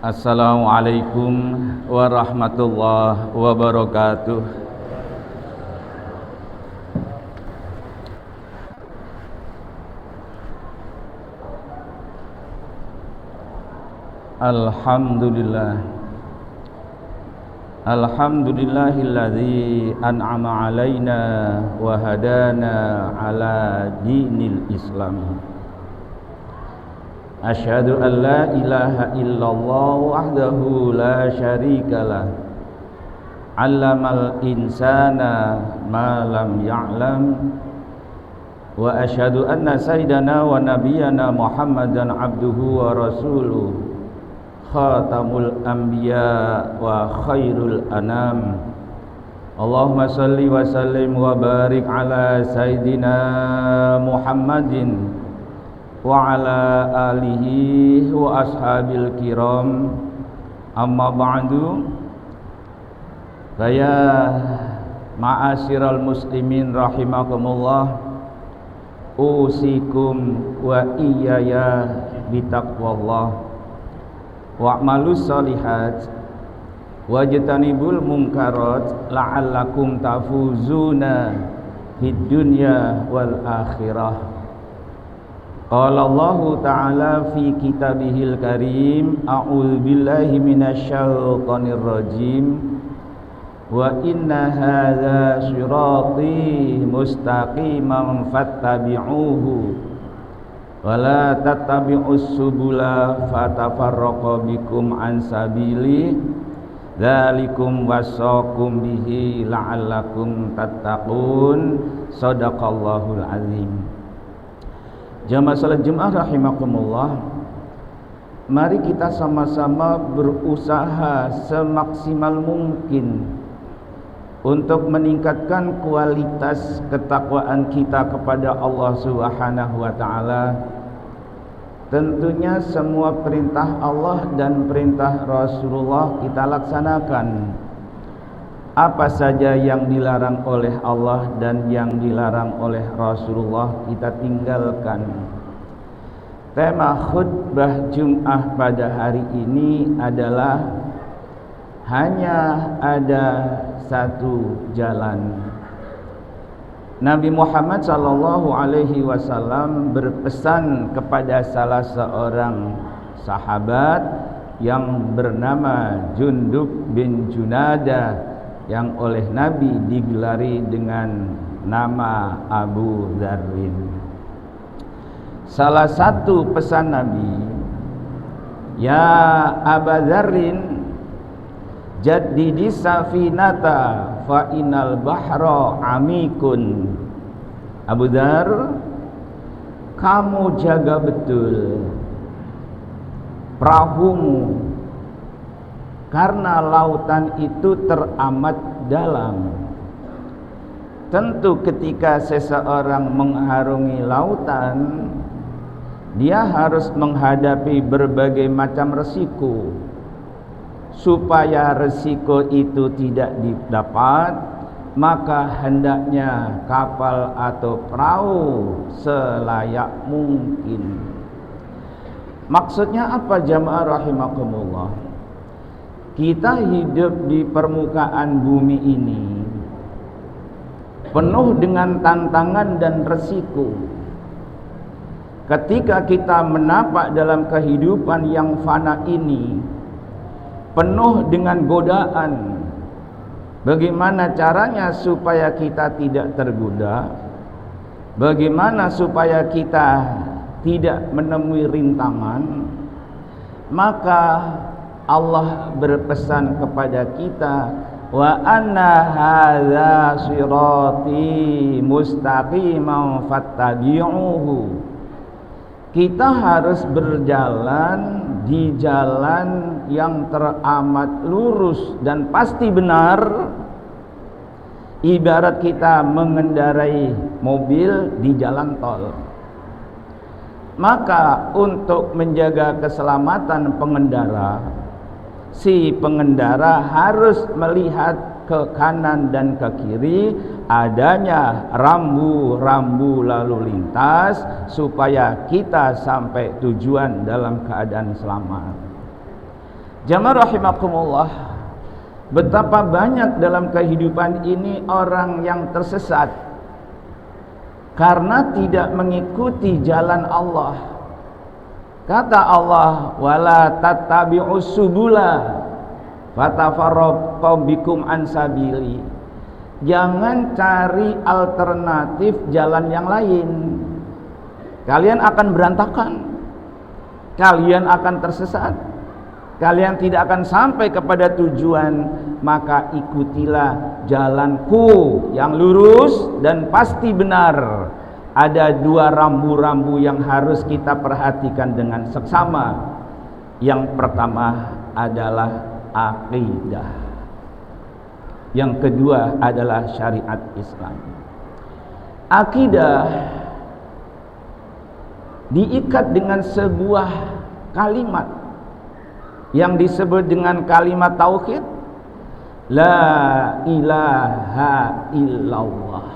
Assalamualaikum warahmatullahi wabarakatuh. Alhamdulillahilladzi an'ama alaina wa hadana ala dinil Islam. Asyhadu an la ilaha illallah wahdahu la syarikalah. 'Allamal insana ma lam ya'lam. Wa asyhadu anna sayyidana wa nabiyyana Muhammadan abduhu wa rasuluh, khatamul anbiya wa khairul anam. Allahumma salli wa sallim wa barik ala sayyidina Muhammadin wa ala alihi wa ashabil kiram. Amma ba'du. Faya ma'asyiral muslimin rahimakumullah, usikum wa iyaya bitaqwallah wa'malus shalihat wajtanibul munkarat la'allakum tafuzuna fid dunya wal akhirah. Qala Allah ta'ala fi kitabihil karim, a'udzu billahi minasy syaithanir rajim. Wa inna hadza shirati mustaqiman fattabi'uhu wa la tattabi'us subula fatafarraqa bikum an sabili. Dzalikum wasaqum bihi la'allakum tattaqun. Shadaqallahul azim. Jamaah salat Jumat rahimakumullah, mari kita sama-sama berusaha semaksimal mungkin untuk meningkatkan kualitas ketakwaan kita kepada Allah Subhanahu wa taala. Tentunya semua perintah Allah dan perintah Rasulullah kita laksanakan. Apa saja yang dilarang oleh Allah dan yang dilarang oleh Rasulullah kita tinggalkan. Tema khutbah Jum'ah pada hari ini adalah hanya ada satu jalan. Nabi Muhammad sallallahu alaihi wasallam berpesan kepada salah seorang sahabat yang bernama Jundub bin Junadah, yang oleh Nabi digelari dengan nama Abu Dzarrin. Salah satu pesan Nabi, ya Abu Dzarrin, jaddidi safinata fa innal bahra amikun. Abu Dzar, kamu jaga betul perahumu, karena lautan itu teramat dalam. Tentu ketika seseorang mengharungi lautan, dia harus menghadapi berbagai macam resiko. Supaya resiko itu tidak didapat, maka hendaknya kapal atau perahu selayak mungkin. Maksudnya apa jamaah rahimakumullah? Kita hidup di permukaan bumi ini penuh dengan tantangan dan resiko. Ketika kita menapak dalam kehidupan yang fana ini, penuh dengan godaan. Bagaimana caranya supaya kita tidak tergoda? Bagaimana supaya kita tidak menemui rintangan? Maka Allah berpesan kepada kita, wa anna hadza sirati mustaqiman fattabi'uhu. Kita harus berjalan di jalan yang teramat lurus dan pasti benar. Ibarat kita mengendarai mobil di jalan tol. Maka untuk menjaga keselamatan pengendara, si pengendara harus melihat ke kanan dan ke kiri, adanya rambu-rambu lalu lintas supaya kita sampai tujuan dalam keadaan selamat. Jamaah rahimakumullah, betapa banyak dalam kehidupan ini orang yang tersesat karena tidak mengikuti jalan Allah. Kata Allah, wala tattabi'us subula fatafarraqu bikum an sabili. Jangan cari alternatif jalan yang lain. Kalian akan berantakan. Kalian akan tersesat. Kalian tidak akan sampai kepada tujuan. Maka ikutilah jalanku yang lurus dan pasti benar. Ada dua rambu-rambu yang harus kita perhatikan dengan seksama. Yang pertama adalah akidah. Yang kedua adalah syariat Islam. Akidah diikat dengan sebuah kalimat yang disebut dengan kalimat tauhid, la ilaha illallah.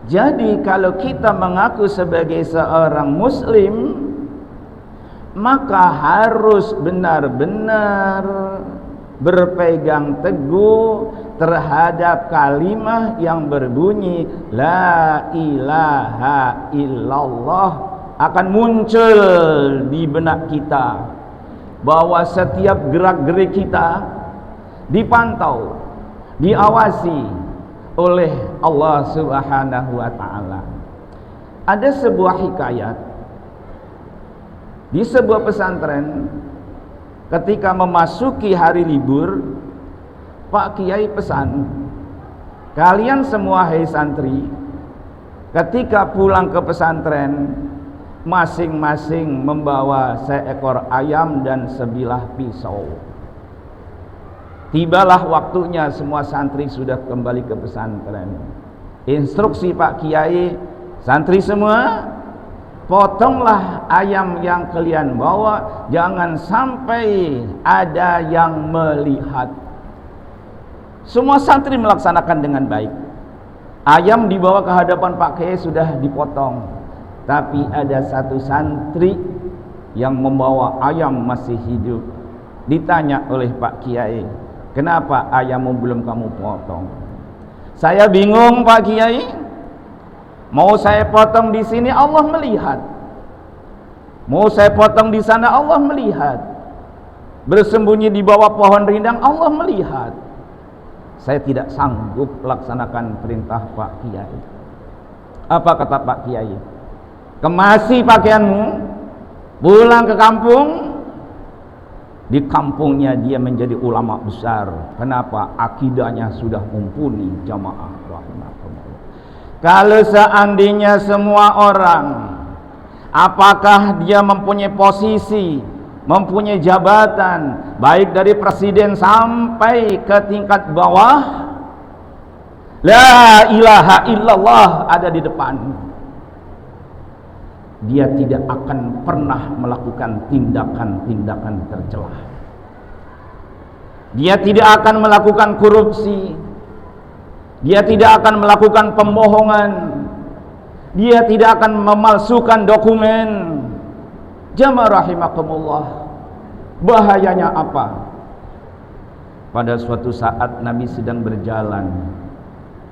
Jadi kalau kita mengaku sebagai seorang muslim, maka harus benar-benar berpegang teguh terhadap kalimat yang berbunyi la ilaha illallah. Akan muncul di benak kita bahwa setiap gerak-gerik kita dipantau, diawasi oleh Allah Subhanahu wa taala. Ada sebuah hikayat di sebuah pesantren. Ketika memasuki hari libur, Pak Kiai pesan, kalian semua hai santri, ketika pulang ke pesantren, masing-masing membawa seekor ayam dan sebilah pisau. Tibalah waktunya semua santri sudah kembali ke pesantren. Instruksi Pak Kiai, santri semua, potonglah ayam yang kalian bawa, jangan sampai ada yang melihat. Semua santri melaksanakan dengan baik. Ayam dibawa ke hadapan Pak Kiai sudah dipotong. Tapi ada satu santri yang membawa ayam masih hidup. Ditanya oleh Pak Kiai, kenapa ayammu belum kamu potong? Saya bingung Pak Kiai. Mau saya potong di sini Allah melihat. Mau saya potong di sana Allah melihat. Bersembunyi di bawah pohon rindang Allah melihat. Saya tidak sanggup laksanakan perintah Pak Kiai. Apa kata Pak Kiai? Kemasi pakaianmu, pulang ke kampung. Di kampungnya dia menjadi ulama besar. Kenapa? Akidahnya sudah mumpuni. Jamaah rahimahumullah. Kalau seandainya semua orang, apakah dia mempunyai posisi, mempunyai jabatan, baik dari presiden sampai ke tingkat bawah, la ilaha illallah ada di depan, dia tidak akan pernah melakukan tindakan-tindakan tercela. Dia tidak akan melakukan korupsi. Dia tidak akan melakukan pembohongan. Dia tidak akan memalsukan dokumen. Jamaah rahimakumullah. Bahayanya apa? Pada suatu saat Nabi sedang berjalan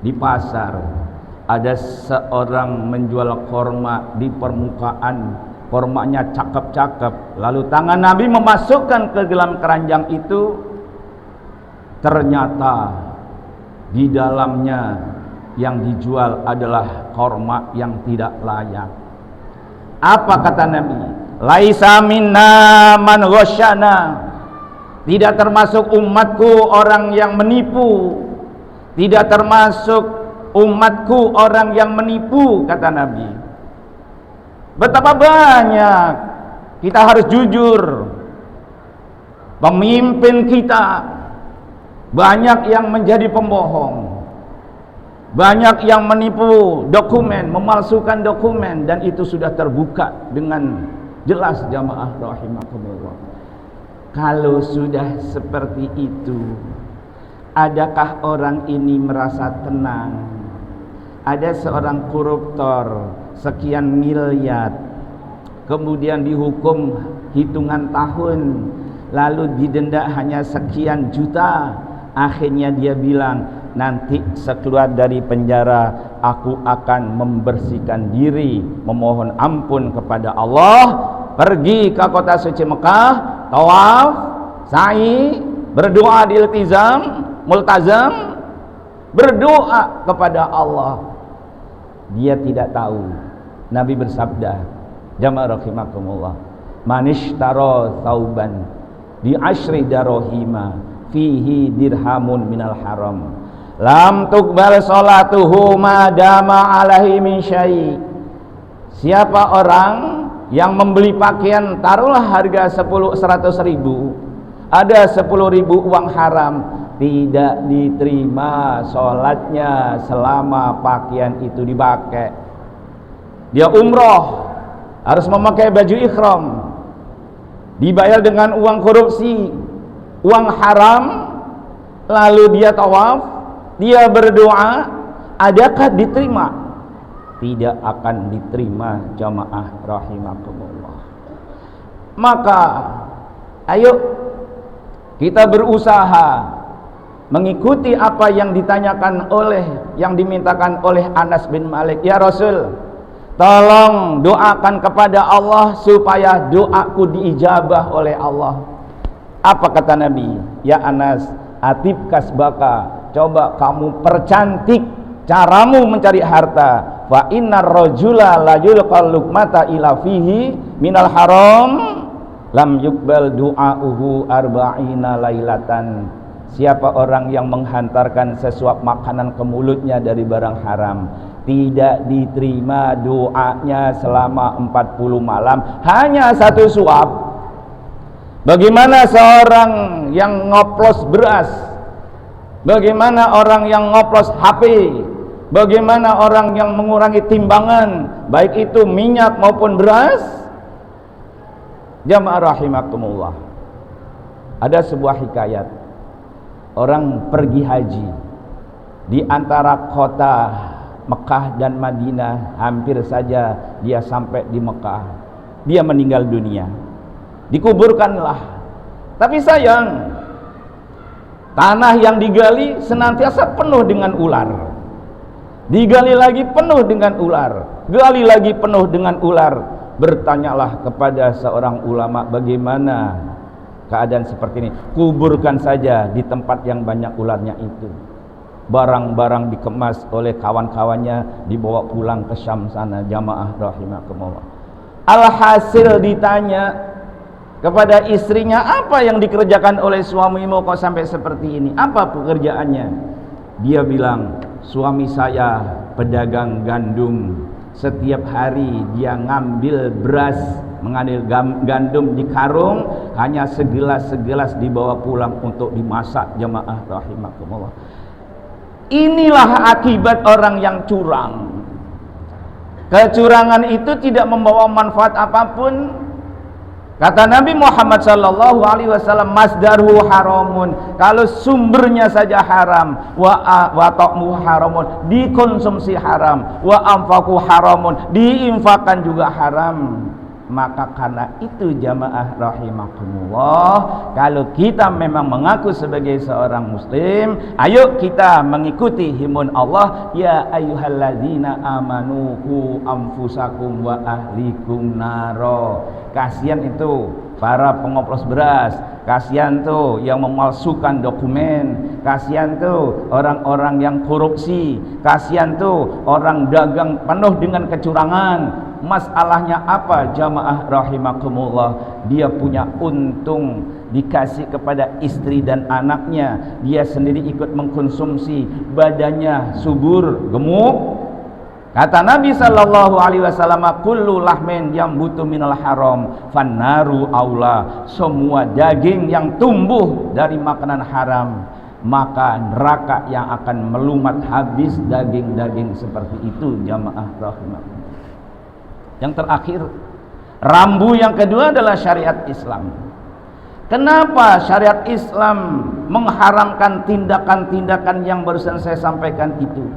di pasar. Ada seorang menjual korma di permukaan. Kormanya cakep-cakep. Lalu tangan Nabi memasukkan ke dalam keranjang itu. Ternyata di dalamnya yang dijual adalah korma yang tidak layak. Apa kata Nabi? Laisa minna man ghasyana. Tidak termasuk umatku orang yang menipu. Tidak termasuk umatku orang yang menipu, kata Nabi. Betapa banyak kita harus jujur. Pemimpin kita banyak yang menjadi pembohong, banyak yang menipu dokumen, memalsukan dokumen, dan itu sudah terbuka dengan jelas. Jamaah rahimakumullah. Kalau sudah seperti itu, adakah orang ini merasa tenang? Ada seorang koruptor sekian miliar, kemudian dihukum hitungan tahun, lalu didenda hanya sekian juta. Akhirnya dia bilang, nanti sekeluar dari penjara aku akan membersihkan diri, memohon ampun kepada Allah, pergi ke kota suci Mekah, tawaf, sa'i, berdoa di multazam, berdoa kepada Allah. Dia tidak tahu. Nabi bersabda, jamaah rahimakumullah, manishtara thauban bi asyri darahima fihi dirhamun minal haram lam tuqbal salatuhu madama alaihi min syai'. Siapa orang yang membeli pakaian, taruhlah harga 100 ribu, ada 10 ribu uang haram, tidak diterima sholatnya selama pakaian itu dipakai. Dia umroh harus memakai baju ikhram, dibayar dengan uang korupsi, uang haram, lalu dia tawaf, dia berdoa, adakah diterima? Tidak akan diterima, jamaah rahimakumullah. Maka ayo kita berusaha mengikuti apa yang dimintakan oleh Anas bin Malik. Ya Rasul, tolong doakan kepada Allah supaya doaku diijabah oleh Allah. Apa kata Nabi? Ya Anas, atib kasbaka, coba kamu percantik caramu mencari harta. Fa innar rajula la yulqal luqmata ila fihi minal haram lam yuqbal du'auhu arba'ina lailatan. Siapa orang yang menghantarkan sesuap makanan ke mulutnya dari barang haram, tidak diterima doanya selama 40 malam, hanya satu suap. Bagaimana seorang yang ngoplos beras, bagaimana orang yang ngoplos HP, bagaimana orang yang mengurangi timbangan, baik itu minyak maupun beras. Jamaah rahimakumullah, ada sebuah hikayat. Orang pergi haji di antara kota Mekah dan Madinah, hampir saja dia sampai di Mekah, dia meninggal dunia, dikuburkanlah. Tapi sayang, tanah yang digali senantiasa penuh dengan ular, digali lagi penuh dengan ular, gali lagi penuh dengan ular. Bertanyalah kepada seorang ulama, bagaimana keadaan seperti ini? Kuburkan saja di tempat yang banyak ularnya itu. Barang-barang dikemas oleh kawan-kawannya, dibawa pulang ke Syam sana. Jamaah rahimakumullah. Alhasil ditanya kepada istrinya, apa yang dikerjakan oleh suamimu kok sampai seperti ini? Apa pekerjaannya? Dia bilang, suami saya pedagang gandum. Setiap hari dia ngambil beras, mengambil gandum di karung, hanya segelas-segelas dibawa pulang untuk dimasak. Jamaah rahimakumullah. Inilah akibat orang yang curang. Kecurangan itu tidak membawa manfaat apapun. Kata Nabi Muhammad sallallahu alaihi wasallam, masdarhu haramun. Kalau sumbernya saja haram, wa ta'muhu haramun, dikonsumsi haram, wa anfaqu haramun, diinfakkan juga haram. Maka karena itu jamaah rahimakumullah, kalau kita memang mengaku sebagai seorang muslim, ayo kita mengikuti himbauan Allah, ya ayyuhalladzina amanu qu anfusakum wa ahlikum naro. Kasihan itu para pengoplos beras, kasihan tuh yang memalsukan dokumen, kasihan tuh orang-orang yang korupsi, kasihan tuh orang dagang penuh dengan kecurangan. Masalahnya apa jamaah rahimakumullah? Dia punya untung, dikasih kepada istri dan anaknya, dia sendiri ikut mengkonsumsi, badannya subur, gemuk. Kata Nabi sallallahu alaihi wasallam, kullu lahmin yang butuh minal haram fannaru aula. Semua daging yang tumbuh dari makanan haram, maka neraka yang akan melumat habis daging-daging seperti itu. Jamaah rahimakumullah. Yang terakhir, rambu yang kedua adalah syariat Islam. Kenapa syariat Islam mengharamkan tindakan-tindakan yang barusan saya sampaikan itu?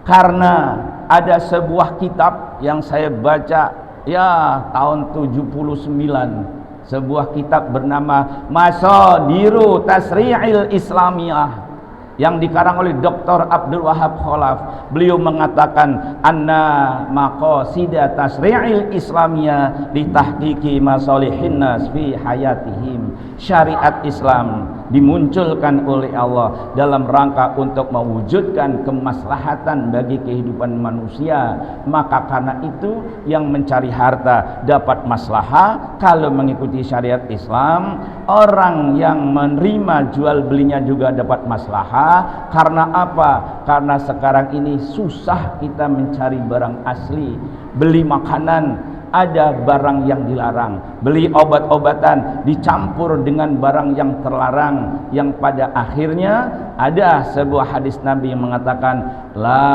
Karena ada sebuah kitab yang saya baca ya tahun 79, sebuah kitab bernama Masadiru Tasri'il Islamiyah yang dikarang oleh Dr. Abdul Wahab Khalaf. Beliau mengatakan anna maqasida tasri'il islamiyah li tahqiqi masalihin nas fi hayatihim. Syariat Islam dimunculkan oleh Allah dalam rangka untuk mewujudkan kemaslahatan bagi kehidupan manusia. Maka karena itu yang mencari harta dapat maslahah kalau mengikuti syariat Islam. Orang yang menerima jual belinya juga dapat maslahah. Karena apa? Karena sekarang ini susah kita mencari barang asli. Beli makanan ada barang yang dilarang, beli obat-obatan dicampur dengan barang yang terlarang, yang pada akhirnya ada sebuah hadis Nabi yang mengatakan la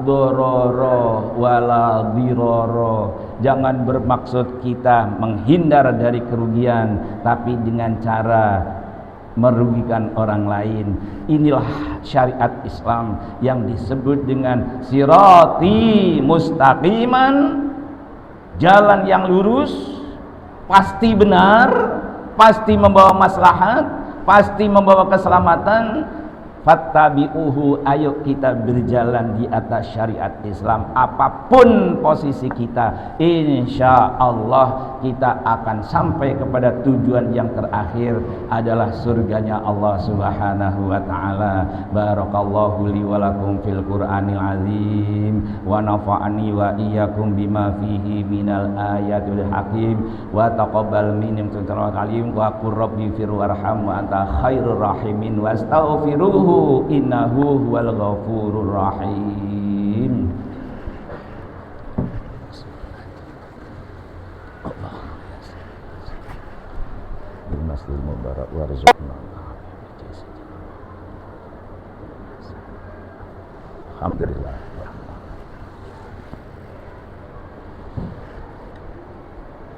dororo wala diroro. Jangan bermaksud kita menghindar dari kerugian, tapi dengan cara merugikan orang lain. Inilah syariat Islam yang disebut dengan sirati mustaqiman, jalan yang lurus, pasti benar, pasti membawa maslahat, pasti membawa keselamatan. Fattabi'uhu, ayo kita berjalan di atas syariat Islam. Apapun posisi kita, insya Allah kita akan sampai kepada tujuan yang terakhir adalah surganya Allah Subhanahu wa ta'ala. Barakallahu li wa lakum fil Qur'anil azim, wa nafa'ani wa iyyakum bima fihi minal ayatul hakim, wa taqabbal minni tuntarawat alim, wa qur rabbi fir warham wa anta khairur rahimin, wa astaghfiruhu innahu huwal ghafurur rahim. Masjidil Mubarak warzuqna. Alhamdulillah.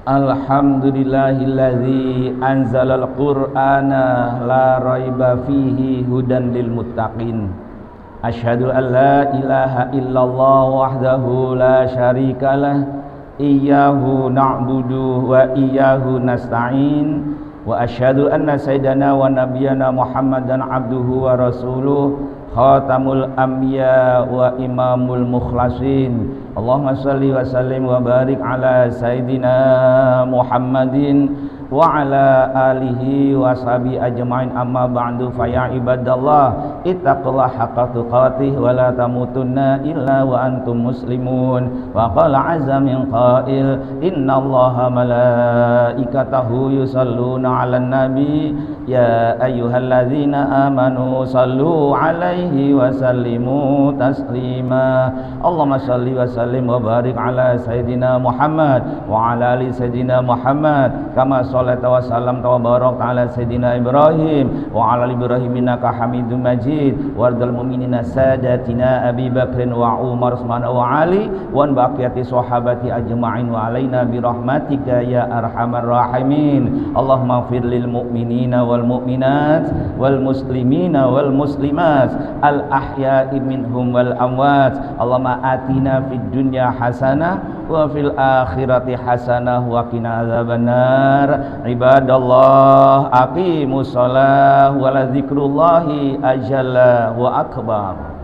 Alhamdulillahilladzi anzalal qur'ana la raiba fihi hudan lil muttaqin. Asyhadu an la ilaha illallah wahdahu la syarikalah, iyyahu na'budu wa iyyahu nasta'in, wa asyhadu anna sayyidana wa nabiyyana Muhammadan abduhu wa rasuluh, khatamul anbiya wa imamul mukhlasin. Allahumma salli wa sallim wa barik ala sayyidina Muhammadin wa ala alihi wa sahbihi ajma'in, amma ba'du. Fa ya ibadallah ittaqullaha haqqa tuqatih wa la tamutunna illa wa antum muslimun. Wa qala azza min qail innallaha malaikatahu yusalluna 'alan nabi ya ayyuhalladzina amanu sallu 'alaihi wa sallimu taslima. Allahumma salli wa sallim wa barik ala sayyidina Muhammad wa ala ali sayyidina Muhammad kama shallaita wa sallamta wa barakta ala sayyidina Ibrahim wa ala ali Ibrahim innaka Hamidum Majid. Wardal mu'minina sadatina Abi Bakrin wa Umar Utsman wa Ali wa baqiyati sahabati ajma'in wa alaina bi rahmatika ya arhamar rahimin. Allahumma ighfir lil mu'minina wal mu'minat wal muslimina wal muslimat al ahya'i minhum wal amwat. Allahumma atina fid dunya hasanah wa fil akhirati hasanah wa qina adzabannar. Ibadallah aqimus shalah wa la dzikrullahi ajalla wa akbar.